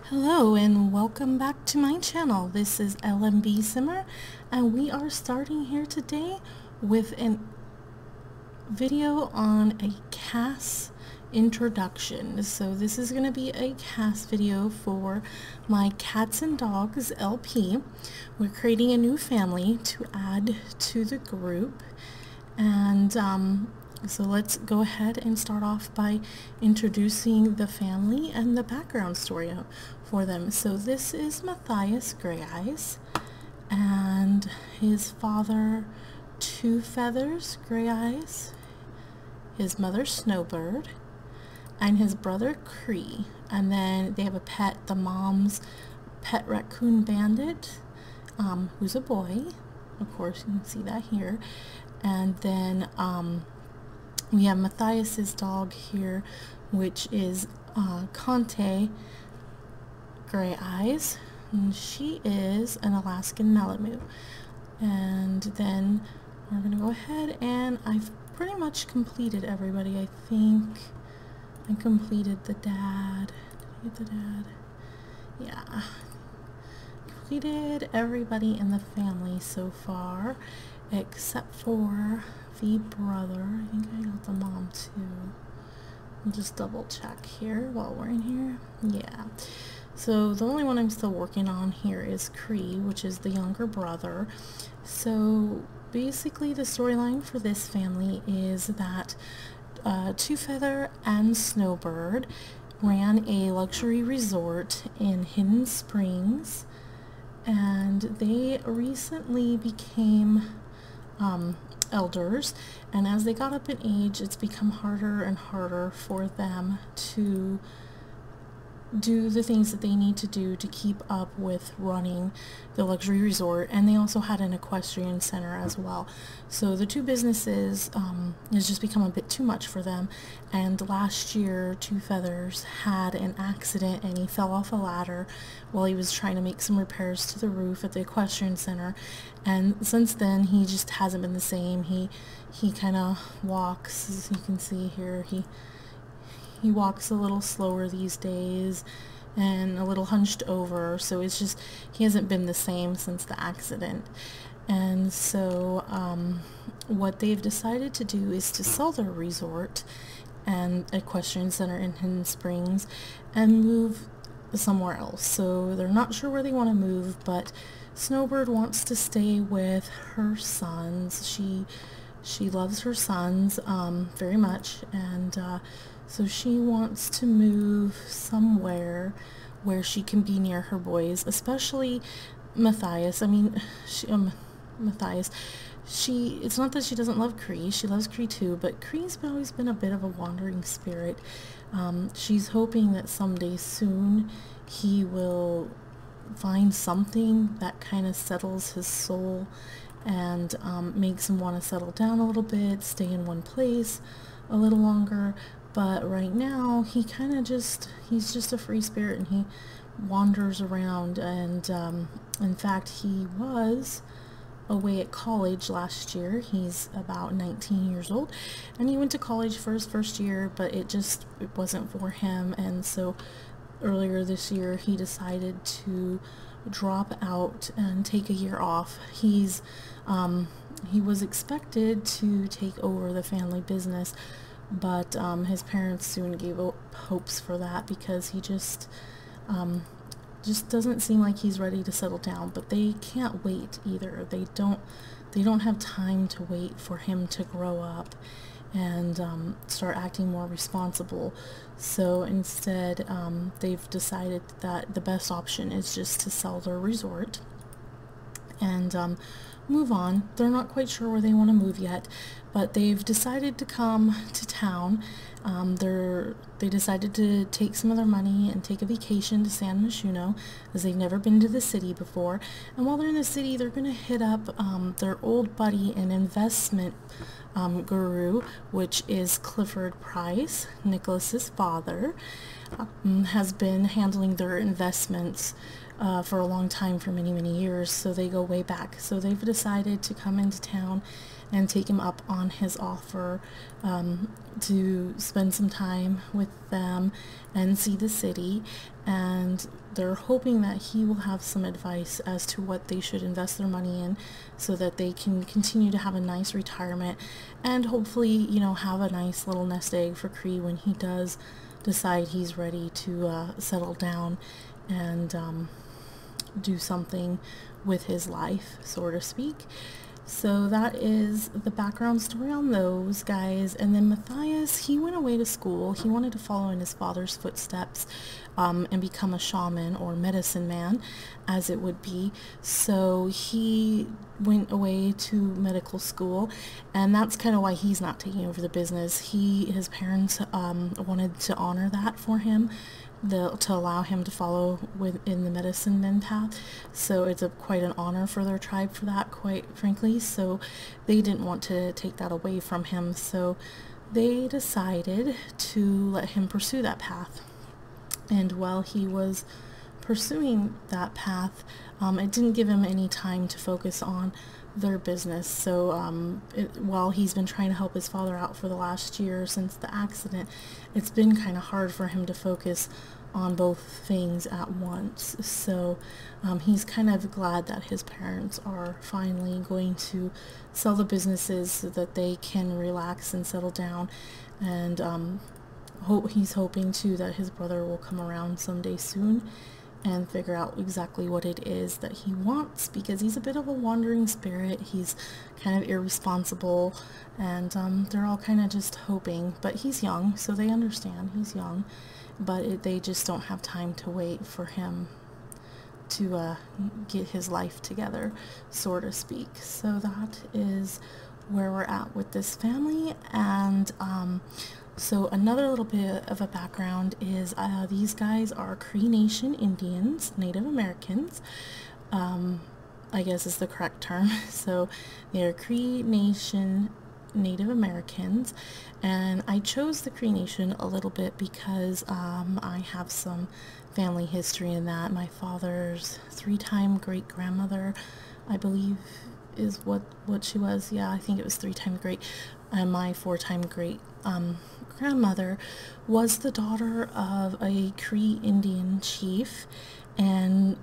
Hello and welcome back to my channel. This is LMB Simmer and we are starting here today with a video on a CAS introduction. So this is going to be a CAS video for my Cats and Dogs LP. We're creating a new family to add to the group, and so let's go ahead and start off by introducing the family and the background story for them. So this is Matthias Greyeyes and his father Two Feathers Greyeyes, his mother Snowbird, and his brother Cree. And then they have a pet, the mom's pet raccoon Bandit, who's a boy. Of course, you can see that here. And then we have Matthias's dog here, which is Conte Greyeyes, and she is an Alaskan Malamute. And then we're gonna go ahead, and I've pretty much completed everybody. I think I completed the dad. Did I get the dad? Yeah. Completed everybody in the family so far, except for the brother. I think I got the mom too. I'll just double check here while we're in here. Yeah. So the only one I'm still working on here is Cree, which is the younger brother. So basically the storyline for this family is that Two Feather and Snowbird ran a luxury resort in Hidden Springs, and they recently became elders, and as they got up in age, it's become harder and harder for them to do the things that they need to do to keep up with running the luxury resort. And they also had an equestrian center as well. So the two businesses has just become a bit too much for them. And last year, Two Feathers had an accident and he fell off a ladder while he was trying to make some repairs to the roof at the equestrian center. And since then, he just hasn't been the same. He kind of walks, as you can see here, he walks a little slower these days and a little hunched over, so it's just, he hasn't been the same since the accident. And so what they've decided to do is to sell their resort and equestrian center in Hidden Springs and move somewhere else. So they're not sure where they want to move, but Snowbird wants to stay with her sons. She loves her sons very much, and so she wants to move somewhere where she can be near her boys, especially Matthias. I mean, Matthias. It's not that she doesn't love Cree. She loves Cree too, but Cree's always been a bit of a wandering spirit. She's hoping that someday soon he will find something that kind of settles his soul and makes him want to settle down a little bit, stay in one place a little longer. But right now, he's just a free spirit, and he wanders around. And in fact, he was away at college last year. He's about 19 years old, and he went to college for his first year, but it wasn't for him. And so earlier this year, he decided to drop out and take a year off. He was expected to take over the family business, but his parents soon gave up hopes for that because he just doesn't seem like he's ready to settle down. But they can't wait either. They don't have time to wait for him to grow up and start acting more responsible. So instead, they've decided that the best option is just to sell their resort and move on. They're not quite sure where they want to move yet, but they've decided to come to town. They decided to take some of their money and take a vacation to San Myshuno, as they've never been to the city before. And while they're in the city, they're going to hit up their old buddy and investment guru, which is Clifford Price, Nicholas's father. has been handling their investments for a long time, for many, many years, so they go way back. So they've decided to come into town and take him up on his offer to spend some time with them and see the city, and they're hoping that he will have some advice as to what they should invest their money in so that they can continue to have a nice retirement and hopefully, you know, have a nice little nest egg for Cree when he does decide he's ready to settle down and do something with his life, so to speak. So that is the background story on those guys. And then Matthias, he went away to school. He wanted to follow in his father's footsteps and become a shaman or medicine man, as it would be. So he went away to medical school, and that's kind of why he's not taking over the business. His parents wanted to honor that for him, to allow him to follow in the medicine men path. So it's quite an honor for their tribe for that, quite frankly. So they didn't want to take that away from him. So they decided to let him pursue that path. And while he was pursuing that path, it didn't give him any time to focus on their business. So while he's been trying to help his father out for the last year since the accident, it's been kind of hard for him to focus on both things at once. So he's kind of glad that his parents are finally going to sell the businesses so that they can relax and settle down. And he's hoping too that his brother will come around someday soon and figure out exactly what it is that he wants, because he's a bit of a wandering spirit. He's kind of irresponsible, and they're all kind of just hoping, but he's young, so they understand he's young, but they just don't have time to wait for him to get his life together, so to speak. So that is where we're at with this family. And so another little bit of a background is these guys are Cree Nation Indians, Native Americans, I guess is the correct term. So they're Cree Nation Native Americans, and I chose the Cree Nation a little bit because I have some family history in that. My father's 3-time great-grandmother, I believe, is what she was. Yeah, I think it was 3-time great. And my 4-time great grandmother was the daughter of a Cree Indian chief, and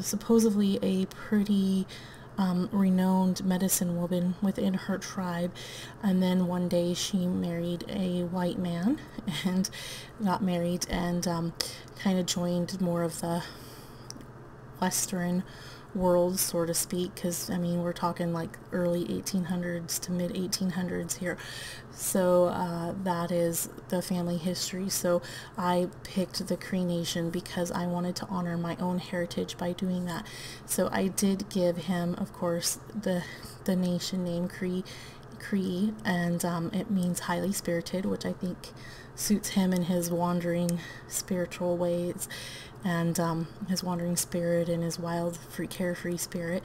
supposedly a pretty renowned medicine woman within her tribe. And then one day she married a white man and got married and kind of joined more of the Western world, so to speak, because I mean we're talking like early 1800s to mid 1800s here. So that is the family history. So I picked the Cree Nation because I wanted to honor my own heritage by doing that. So I did give him, of course, the nation name Cree, and it means highly spirited, which I think suits him in his wandering spiritual ways, and his wandering spirit and his wild, carefree spirit.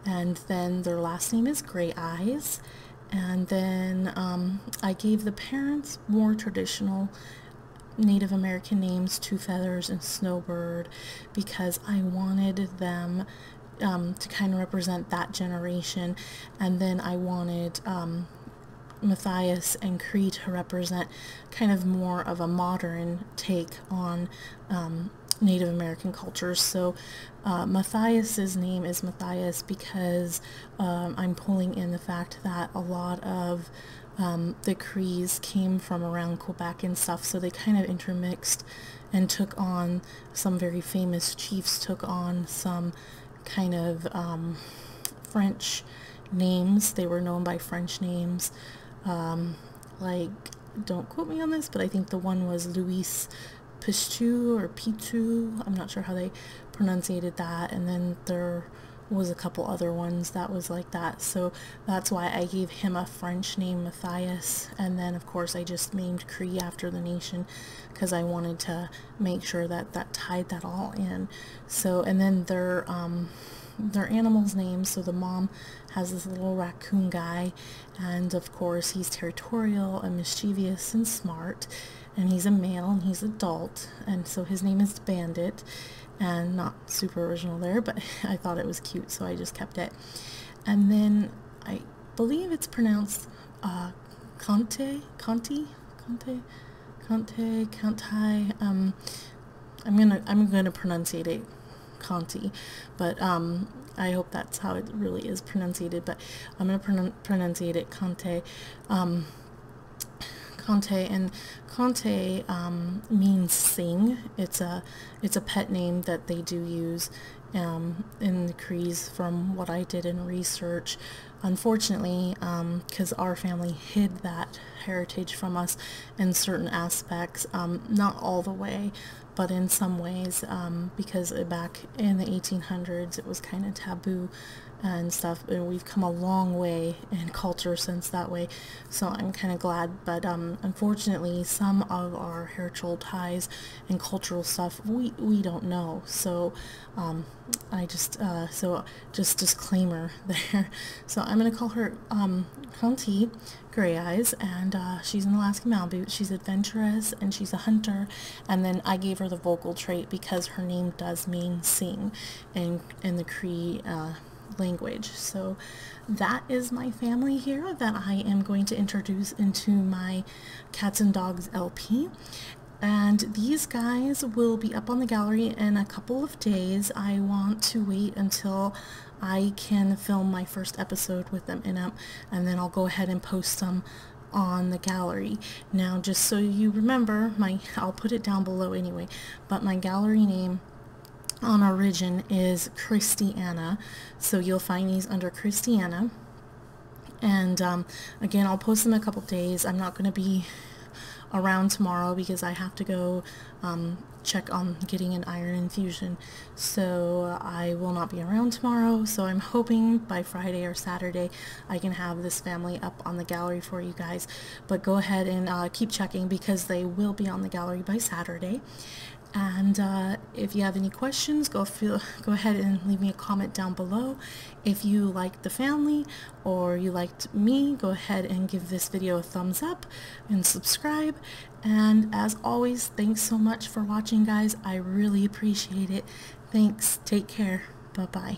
And then their last name is Greyeyes. And then I gave the parents more traditional Native American names to Feathers and Snowbird because I wanted them to kind of represent that generation. And then I wanted Matthias and Cree to represent kind of more of a modern take on Native American cultures. So Matthias's name is Matthias because I'm pulling in the fact that a lot of the Crees came from around Quebec and stuff, so they kind of intermixed and took on some very famous chiefs, took on some kind of French names. They were known by French names, like, don't quote me on this, but I think the one was Louis Pichu or Pichu, I'm not sure how they pronunciated that, and then there was a couple other ones that was like that. So that's why I gave him a French name, Matthias, and then of course I just named Cree after the nation because I wanted to make sure that that tied that all in. So, and then their animals' names. So the mom has this little raccoon guy, and of course he's territorial and mischievous and smart. and he's a male and he's adult, and so his name is Bandit, and not super original there, but I thought it was cute, so I just kept it. And then I believe it's pronounced Conte. I'm gonna pronunciate it Conti, but I hope that's how it really is pronunciated, but I'm gonna pronunciate it Conte. Conte, and Conte means sing. It's a pet name that they do use in the Crees, from what I did in research. Unfortunately, because our family hid that heritage from us in certain aspects, not all the way, but in some ways, because back in the 1800s it was kind of taboo and stuff, and we've come a long way in culture since that way, so I'm kind of glad. But unfortunately, some of our heritage ties and cultural stuff we don't know, so I just so just disclaimer there. So I'm gonna call her Conti Greyeyes, and she's an Alaskan Malamute. She's adventurous and she's a hunter, and then I gave her the vocal trait because her name does mean sing in the Cree language. So that is my family here that I am going to introduce into my Cats and Dogs LP. And these guys will be up on the gallery in a couple of days. I want to wait until I can film my first episode with them in them, and then I'll go ahead and post them on the gallery. Now, just so you remember, I'll put it down below anyway, but my gallery name on Origin is Christiana, so you'll find these under Christiana. And again, I'll post them in a couple days. I'm not going to be around tomorrow because I have to go check on getting an iron infusion, so I will not be around tomorrow. So I'm hoping by Friday or Saturday I can have this family up on the gallery for you guys, but go ahead and keep checking because they will be on the gallery by Saturday. And if you have any questions, go ahead and leave me a comment down below. If you liked the family or you liked me, go ahead and give this video a thumbs up and subscribe. And as always, thanks so much for watching, guys. I really appreciate it. Thanks. Take care. Bye-bye.